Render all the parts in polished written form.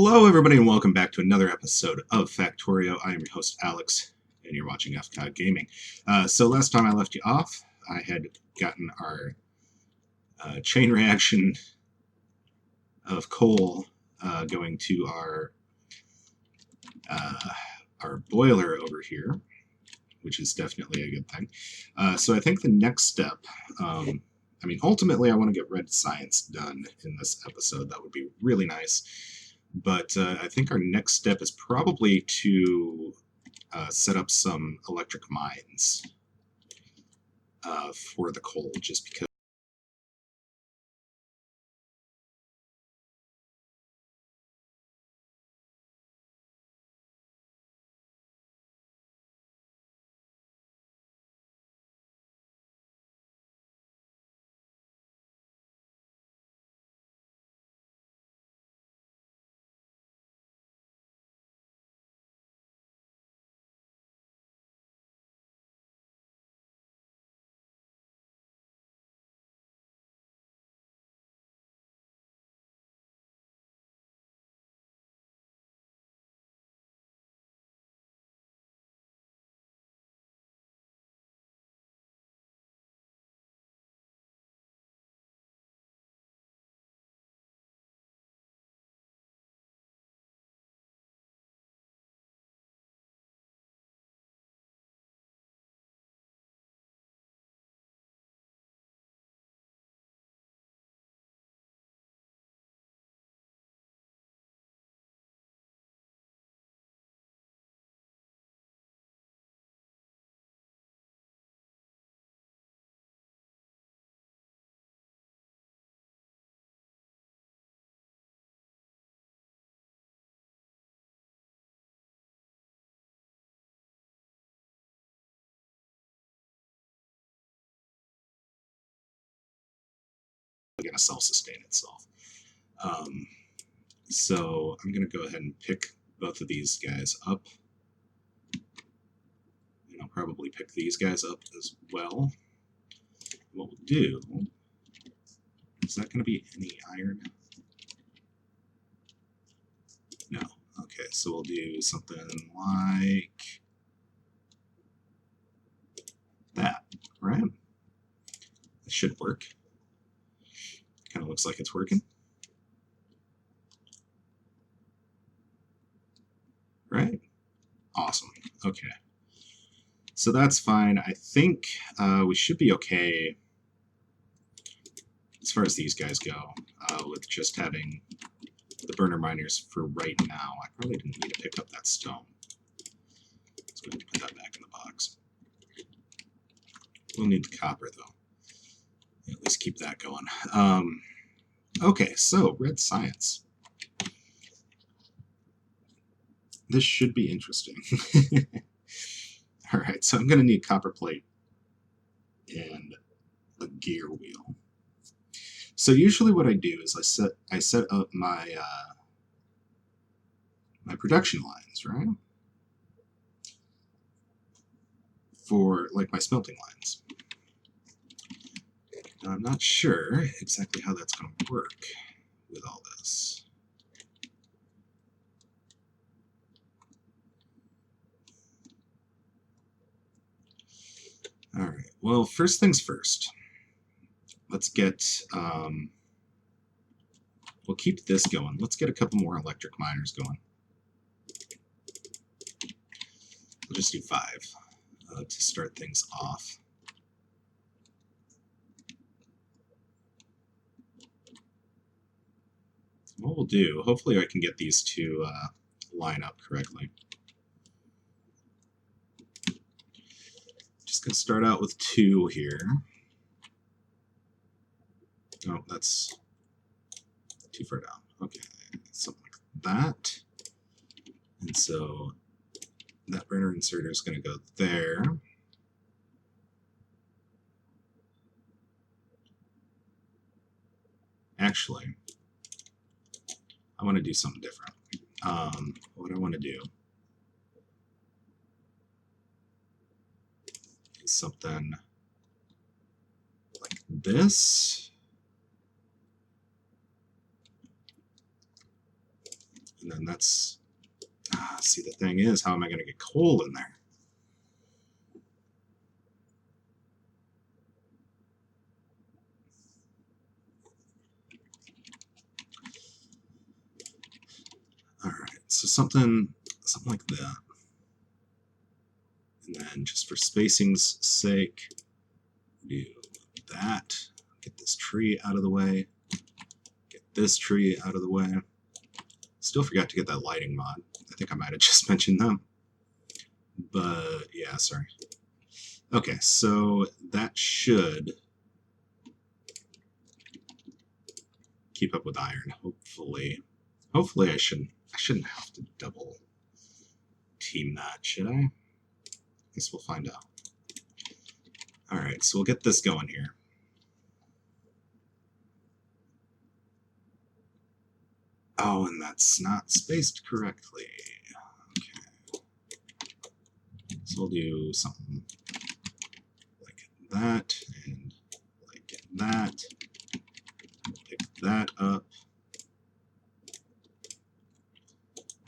Hello, everybody, and welcome back to another episode of Factorio. I am your host, Alex, and you're watching FCOG Gaming. So last time I left you off, I had gotten our chain reaction of coal going to our boiler over here, which is definitely a good thing. So I think the next step, ultimately I want to get red science done in this episode. That would be really nice. But I think our next step is probably to set up some electric mines for the coal, just because it's going to self-sustain itself. So I'm going to go ahead and pick both of these guys up. And I'll probably pick these guys up as well. What we'll do, is that going to be any iron? No. Okay, so we'll do something like that, right? That should work. Kind of looks like it's working. Right? Awesome. Okay. So that's fine. I think we should be okay as far as these guys go with just having the burner miners for right now. I probably didn't need to pick up that stone. Let's go ahead and put that back in the box. We'll need the copper, though. At least keep that going. Okay, so red science. This should be interesting. All right, so I'm going to need copper plate and a gear wheel. So usually what I do is I set up my my production lines, right? For like my smelting lines. Now I'm not sure exactly how that's going to work with all this. All right. Well, first things first. Let's get. We'll keep this going. Let's get a couple more electric miners going. We'll just do 5 to start things off. What we'll do, hopefully I can get these to line up correctly. Just going to start out with 2 here. Oh, that's too far down. Okay, something like that. And so that burner inserter is going to go there. Actually, I want to do something different. What I want to do is something like this. And then that's, see, the thing is, how am I going to get coal in there? All right, so something like that. And then just for spacing's sake, do that. Get this tree out of the way. Get this tree out of the way. Still forgot to get that lighting mod. I think I might have just mentioned them. But yeah, sorry. Okay, so that should keep up with iron, hopefully. Hopefully I shouldn't have to double team that, should I? Guess we'll find out. Alright, so we'll get this going here. Oh, and that's not spaced correctly. Okay. So we'll do something like that, and like that. Pick that up.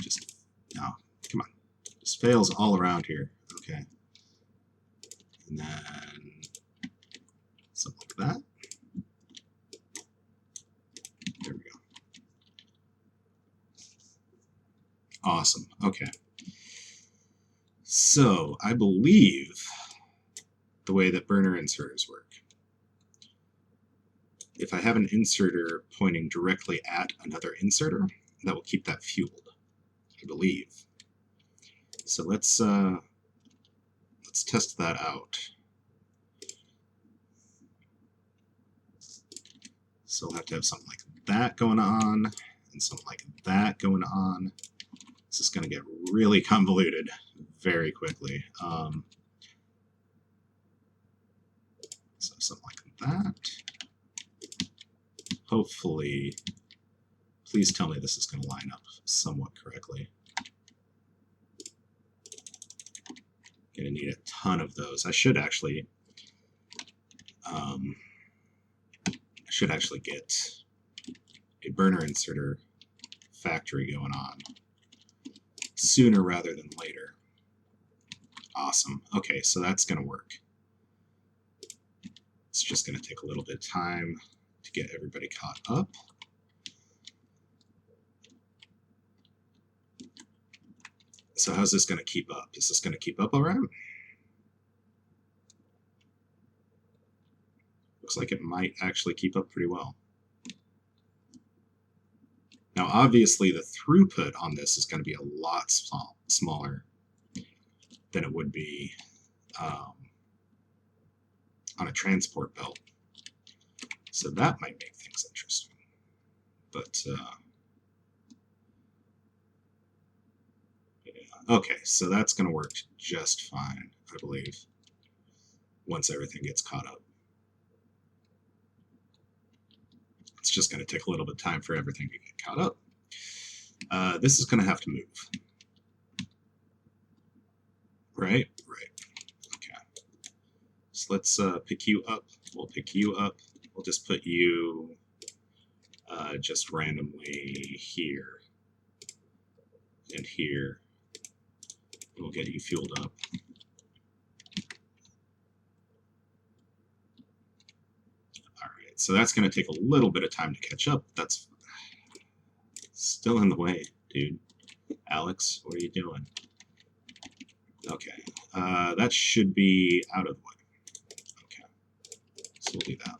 Just, no, come on. Just fails all around here. Okay. And then something like that. There we go. Awesome. Okay. So I believe the way that burner inserters work, if I have an inserter pointing directly at another inserter, that will keep that fueled, I believe. So let's test that out. So we'll have to have something like that going on, and something like that going on. This is going to get really convoluted very quickly. So something like that. Hopefully, please tell me this is going to line up somewhat correctly. Going to need a ton of those. I should actually get a burner inserter factory going on sooner rather than later. Awesome. Okay, so that's going to work. It's just going to take a little bit of time to get everybody caught up. So how's this going to keep up? Is this going to keep up all right? Looks like it might actually keep up pretty well. Now, obviously, the throughput on this is going to be a lot smaller than it would be on a transport belt. So that might make things interesting. But, yeah. Okay, so that's going to work just fine, I believe, once everything gets caught up. It's just going to take a little bit of time for everything to get caught up. This is going to have to move. Right? Right. Okay. So let's pick you up. We'll pick you up. We'll just put you just randomly here and here. We'll get you fueled up. Alright, so that's going to take a little bit of time to catch up. That's still in the way, dude. Alex, what are you doing? Okay, that should be out of the way. Okay, so we'll do that.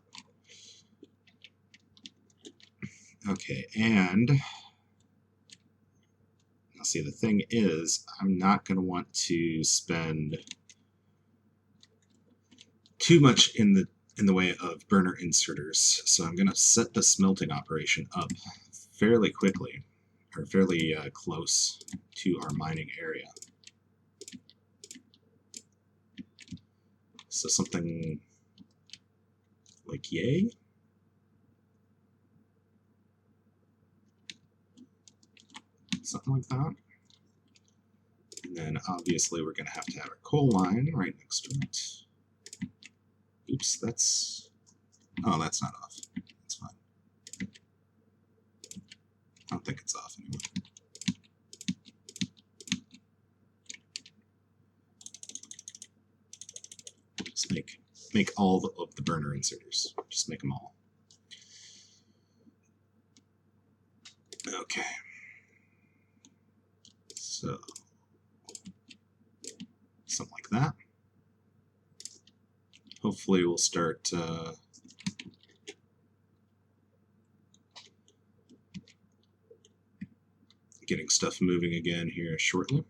Okay, and now see, the thing is, I'm not going to want to spend too much in the way of burner inserters, so I'm going to set the smelting operation up fairly quickly, or fairly close to our mining area. So something like yay? Something like that. And then obviously we're going to have a coal line right next to it. Oops, that's... Oh, that's not off. That's fine. I don't think it's off anymore. make all of the burner inserters. Just make them all. Okay. So, something like that. Hopefully we'll start getting stuff moving again here shortly.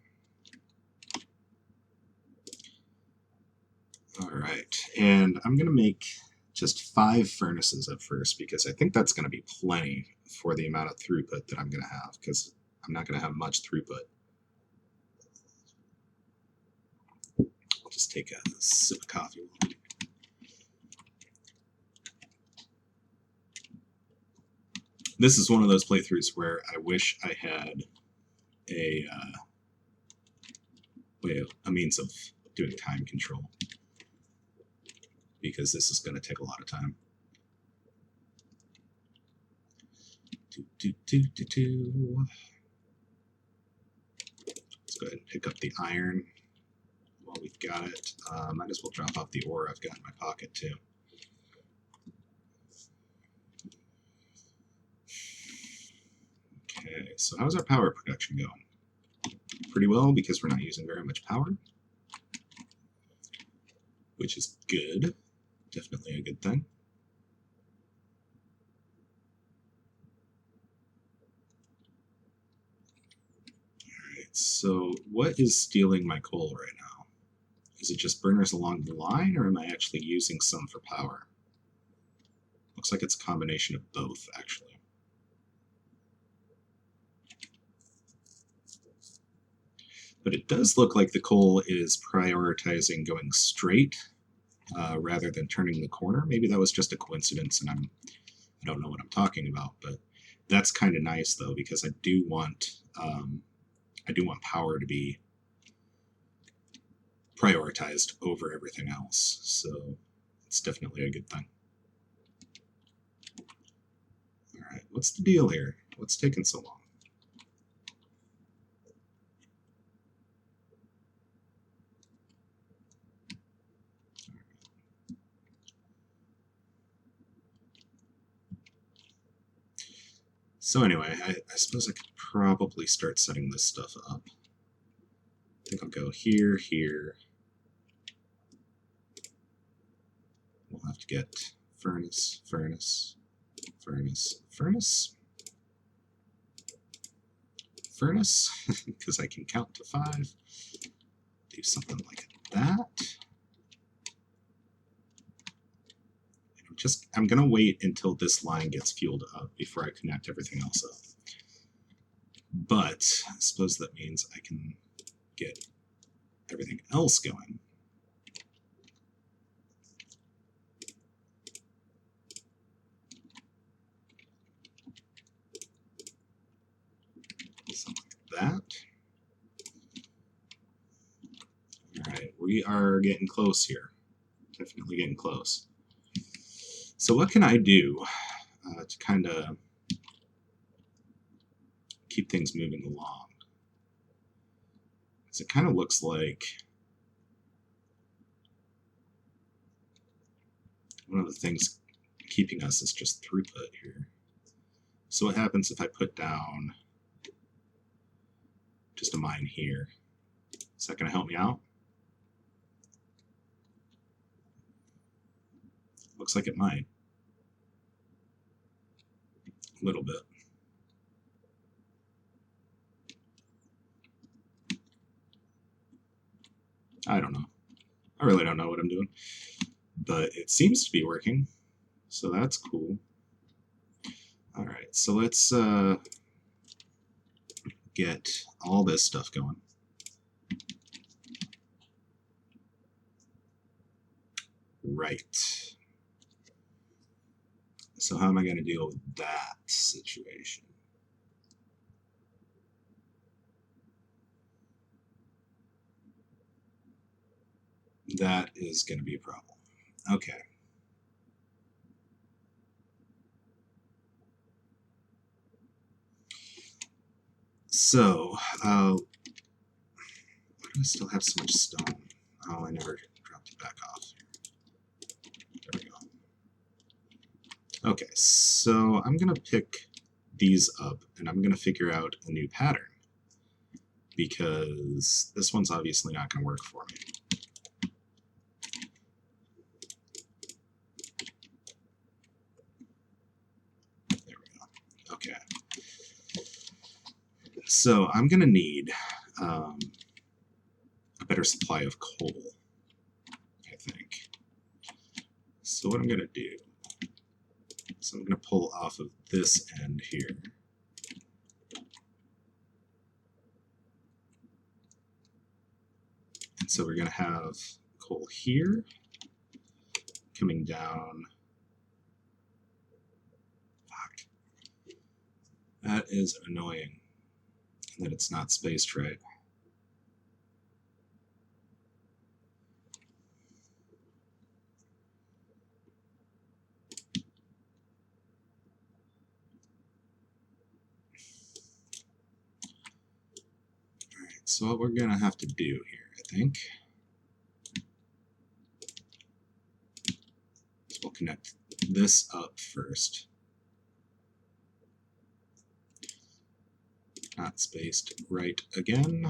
All right, and I'm going to make just 5 furnaces at first because I think that's going to be plenty for the amount of throughput that I'm going to have, because I'm not going to have much throughput. I'll just take a sip of coffee. This is one of those playthroughs where I wish I had a means of doing time control, because this is going to take a lot of time. Let's go ahead and pick up the iron while we've got it. Might as well drop off the ore I've got in my pocket too. Okay, so how's our power production going? Pretty well, because we're not using very much power, which is good. Definitely a good thing. Alright, so what is stealing my coal right now? Is it just burners along the line, or am I actually using some for power? Looks like it's a combination of both, actually. But it does look like the coal is prioritizing going straight rather than turning the corner. Maybe that was just a coincidence and I don't know what I'm talking about, but that's kind of nice though, because I do want power to be prioritized over everything else. So it's definitely a good thing. All right, what's the deal here? What's taking so long? So anyway, I suppose I could probably start setting this stuff up. I think I'll go here, here. We'll have to get furnace, furnace, furnace, furnace, furnace, because I can count to 5. Do something like that. I'm gonna wait until this line gets fueled up before I connect everything else up. But I suppose that means I can get everything else going. Something like that. Alright, we are getting close here. Definitely getting close. So what can I do to kind of keep things moving along? Because it kind of looks like one of the things keeping us is just throughput here. So what happens if I put down just a mine here? Is that going to help me out? Looks like it might. A little bit. I don't know. I really don't know what I'm doing. But it seems to be working. So that's cool. Alright, so let's get all this stuff going. Right. So how am I going to deal with that situation? That is going to be a problem. Okay. So, why do I still have so much stone? Oh, I never dropped it back off. Okay, so I'm going to pick these up and I'm going to figure out a new pattern because this one's obviously not going to work for me. There we go. Okay. So I'm going to need a better supply of coal, I think. So what I'm going to do is I'm going to pull off of this end here. And so we're going to have coal here, coming down. Fuck. That is annoying that it's not spaced right. Alright, so what we're going to have to do here, I think, is we'll connect this up first. Not spaced right again.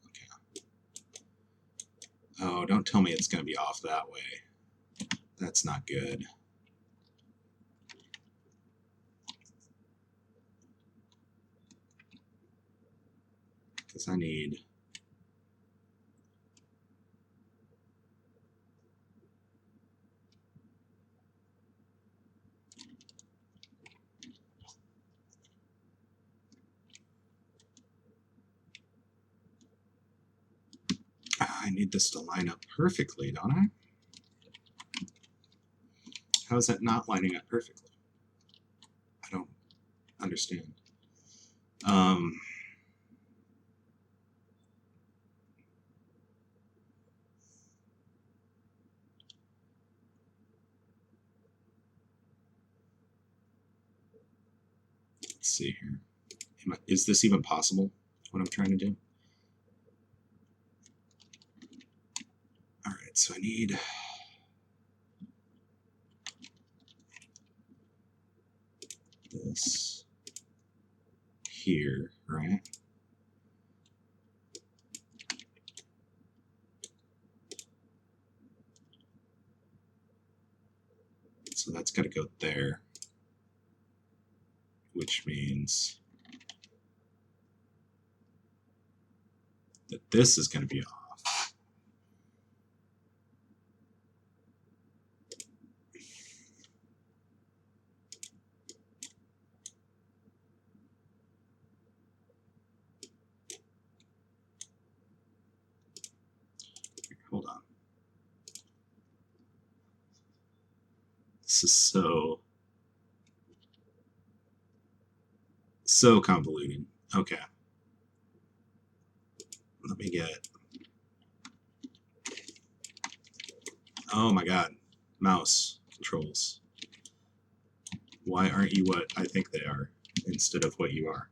Okay. Oh, don't tell me it's going to be off that way. That's not good. Because I need... I need this to line up perfectly, don't I? How is that not lining up perfectly? I don't understand. Let's see here. Is this even possible, what I'm trying to do? Alright, so I need... this here, right? So that's got to go there, which means that this is going to be off. Here, hold on. This is so convoluted. Okay. Let me get... Oh my god. Mouse controls. Why aren't you what I think they are instead of what you are?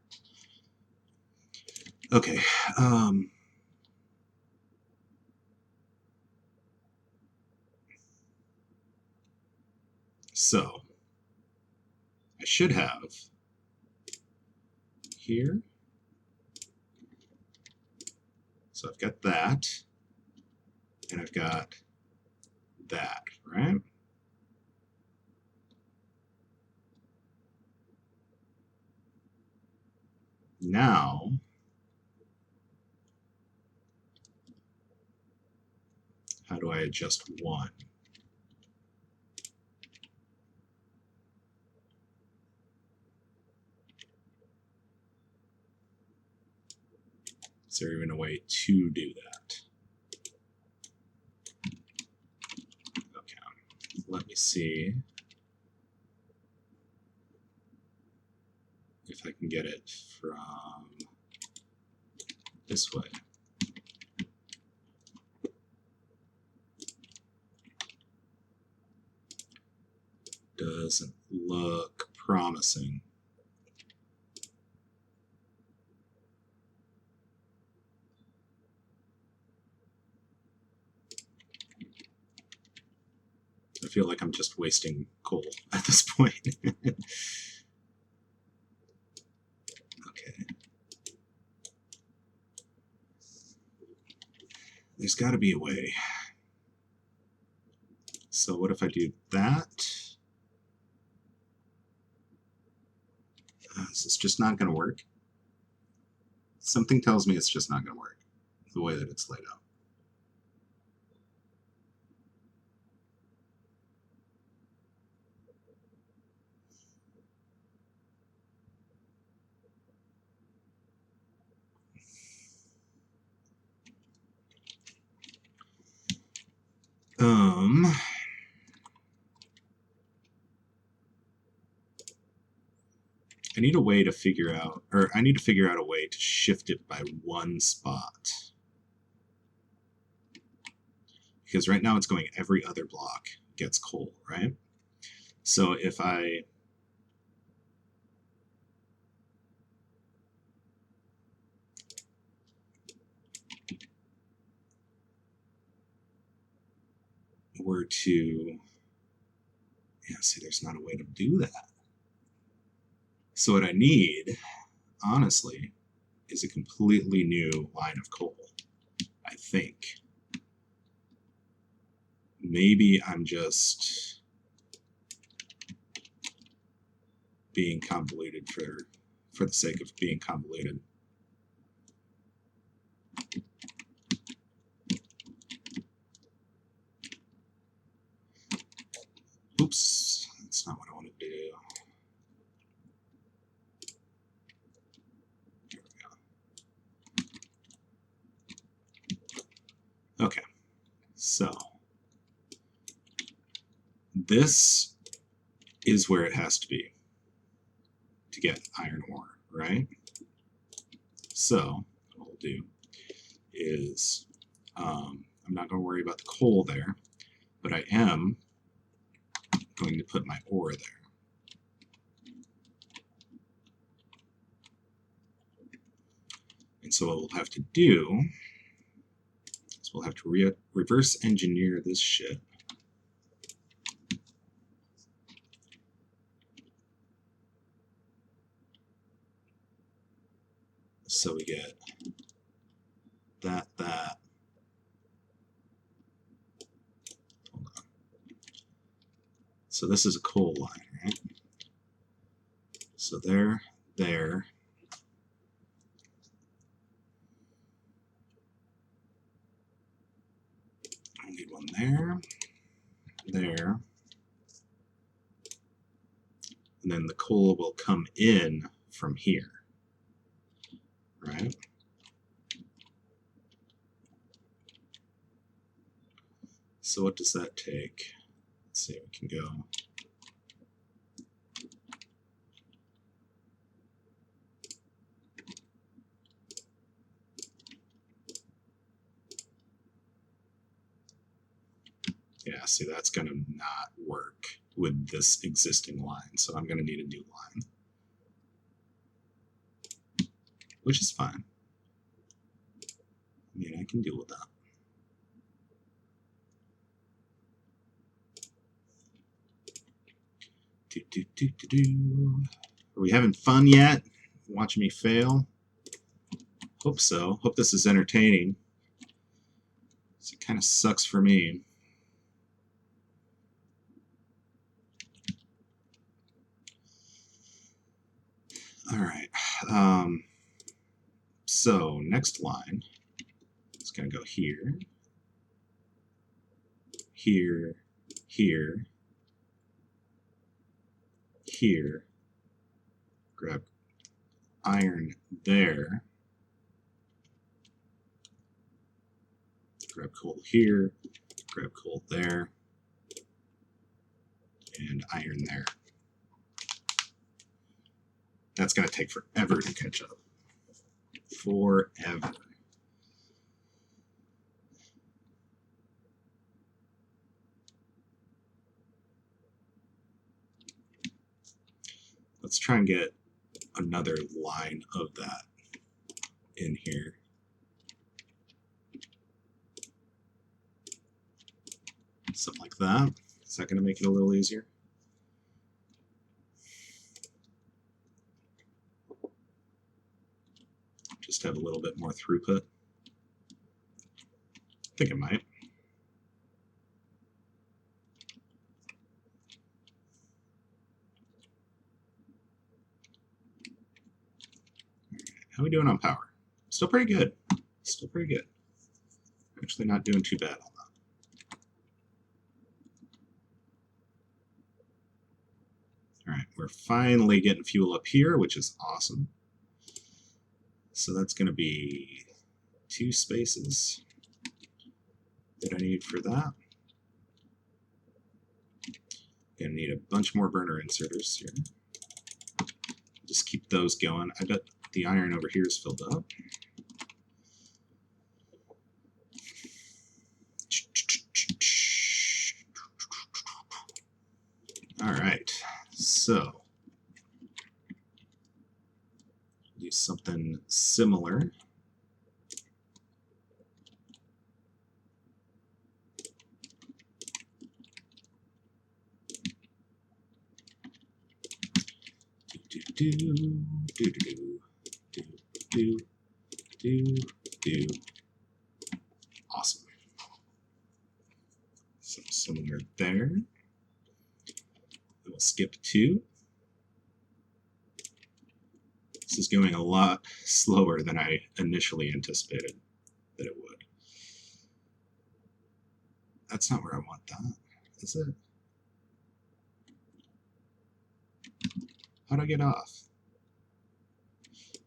Okay. So I should have here. So I've got that, and I've got that, right? Now, how do I adjust one? Is there even a way to do that? Okay, let me see if I can get it from this way. Doesn't look promising. feel like I'm just wasting coal at this point. Okay. There's got to be a way. So what if I do that? Is this just not going to work? Something tells me it's just not going to work the way that it's laid out. I need a way to figure out, or I need to figure out a way to shift it by one spot. Because right now it's going every other block gets coal, right? So if I were to, yeah, see, there's not a way to do that. So what I need, honestly, is a completely new line of coal, I think. Maybe I'm just being convoluted for the sake of being convoluted. Oops, that's not what I want to do. There we go. Okay, so this is where it has to be to get iron ore, right? So what we'll do is, I'm not going to worry about the coal there, but I am going to put my ore there. And so what we'll have to do is we'll have to reverse engineer this shit. So we get that. Hold on. So this is a coal line, right? So there. I need one there. And then the coal will come in from here, right? So what does that take? Let's see, we can go. Yeah, see, that's going to not work with this existing line, so I'm going to need a new line, which is fine. I mean, I can deal with that. Are we having fun yet? Watching me fail? Hope so. Hope this is entertaining. It kind of sucks for me. All right. So next line is going to go here, here, here, here. Grab iron there. Grab coal here. Grab coal there. And iron there. That's going to take forever to catch up. Forever. Let's try and get another line of that in here. Something like that. Is that going to make it a little easier? Just have a little bit more throughput. I think it might. How are we doing on power? Still pretty good. Still pretty good. Actually not doing too bad on that. Alright, we're finally getting fuel up here, which is awesome. So that's going to be 2 spaces that I need for that. Gonna need a bunch more burner inserters here. Just keep those going. I bet the iron over here is filled up. All right, so do something similar. Awesome. So similar there. We'll skip 2. This is going a lot slower than I initially anticipated that it would. That's not where I want that, is it? How'd I get off?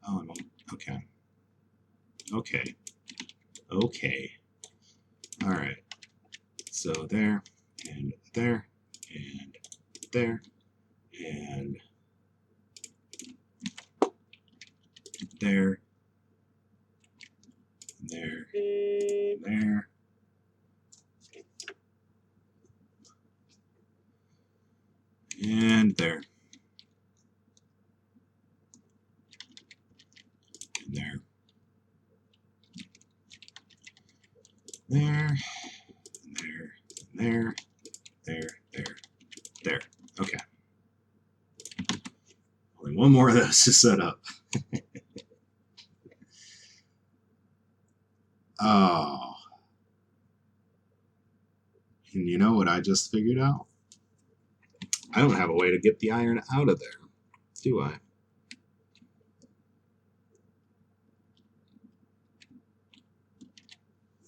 Oh, I'm okay. Okay. Okay. All right. So there, and there, and there, and there, and there, and there. And there. And there. There. And there. And there. There. There. There. Okay. Only one more of those to set up. Oh. And you know what I just figured out? I don't have a way to get the iron out of there, do I?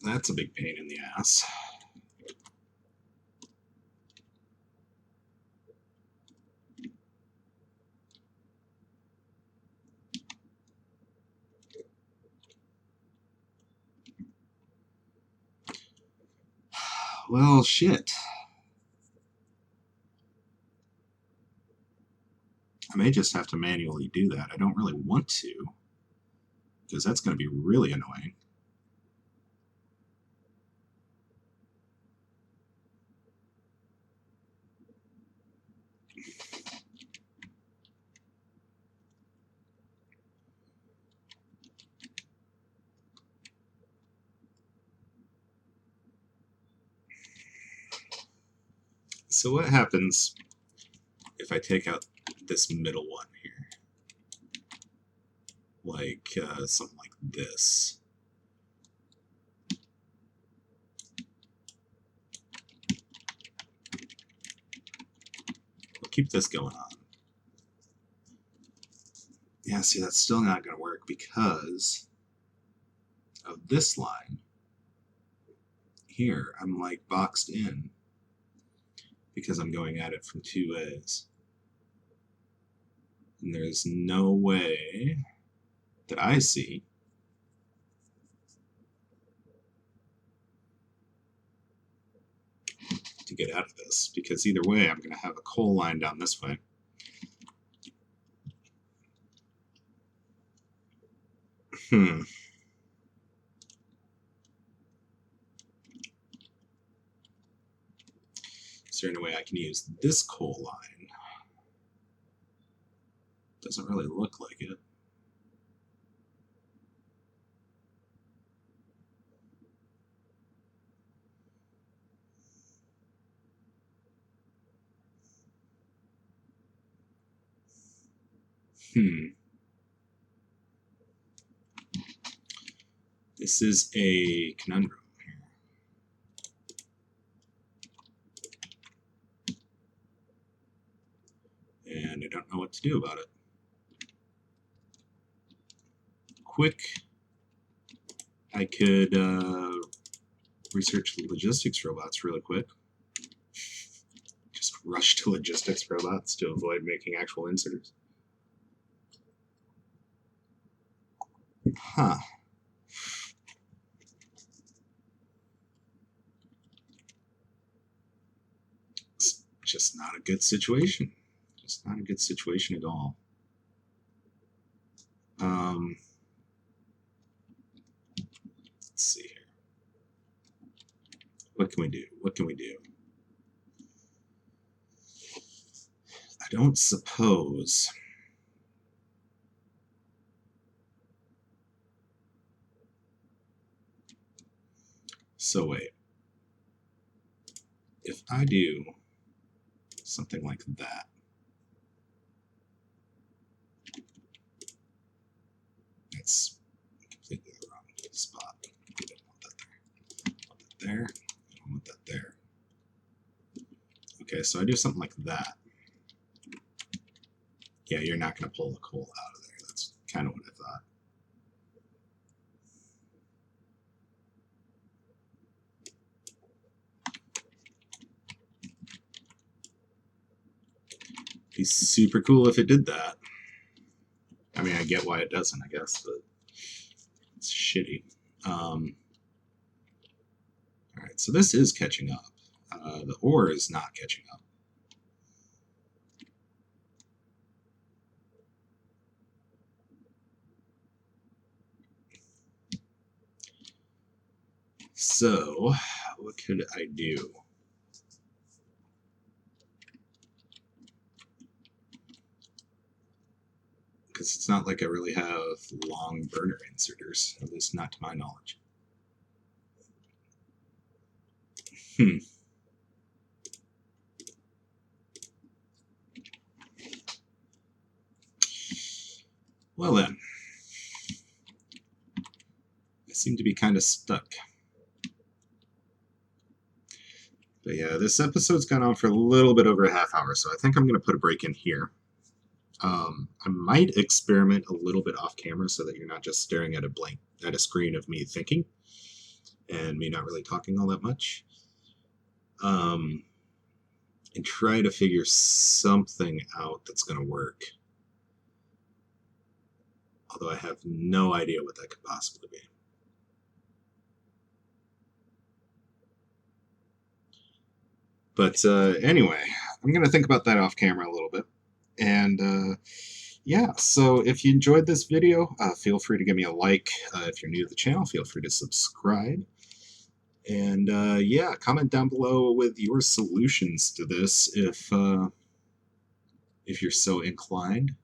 That's a big pain in the ass. Well, shit. I may just have to manually do that. I don't really want to, because that's going to be really annoying. So what happens if I take out this middle one here? Like something like this. We'll keep this going on. Yeah, see, that's still not going to work because of this line. Here, I'm like boxed in because I'm going at it from 2 ways. And there's no way that I see to get out of this, because either way I'm going to have a coal line down this way. Is there any way I can use this coal line? Doesn't really look like it. This is a conundrum here. And I don't know what to do about it. Quick, I could research the logistics robots really quick. Just rush to logistics robots to avoid making actual inserters. Huh. It's just not a good situation. Just not a good situation at all. Let's see here. What can we do? What can we do? I don't suppose. So wait. If I do something like that, that's completely the wrong spot. I don't want that there. I want that there. I don't want that there. Okay, so I do something like that. Yeah, you're not going to pull the coal out of there. That's kind of what I thought. Be super cool if it did that. I mean, I get why it doesn't, I guess, but it's shitty. All right, so this is catching up. The ore is not catching up. So, what could I do? Because it's not like I really have long burner inserters, at least not to my knowledge. Well then, I seem to be kind of stuck. But yeah, this episode's gone on for a little bit over a half hour, so I think I'm going to put a break in here. I might experiment a little bit off camera so that you're not just staring at a screen of me thinking and me not really talking all that much. And try to figure something out that's going to work. Although I have no idea what that could possibly be. But anyway, I'm going to think about that off camera a little bit. And yeah, so if you enjoyed this video, feel free to give me a like. If you're new to the channel, feel free to subscribe. And yeah, comment down below with your solutions to this if you're so inclined.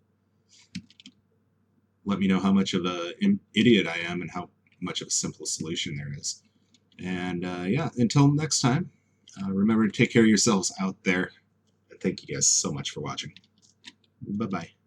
Let me know how much of an idiot I am and how much of a simple solution there is. And yeah, until next time, remember to take care of yourselves out there. And thank you guys so much for watching. Bye-bye.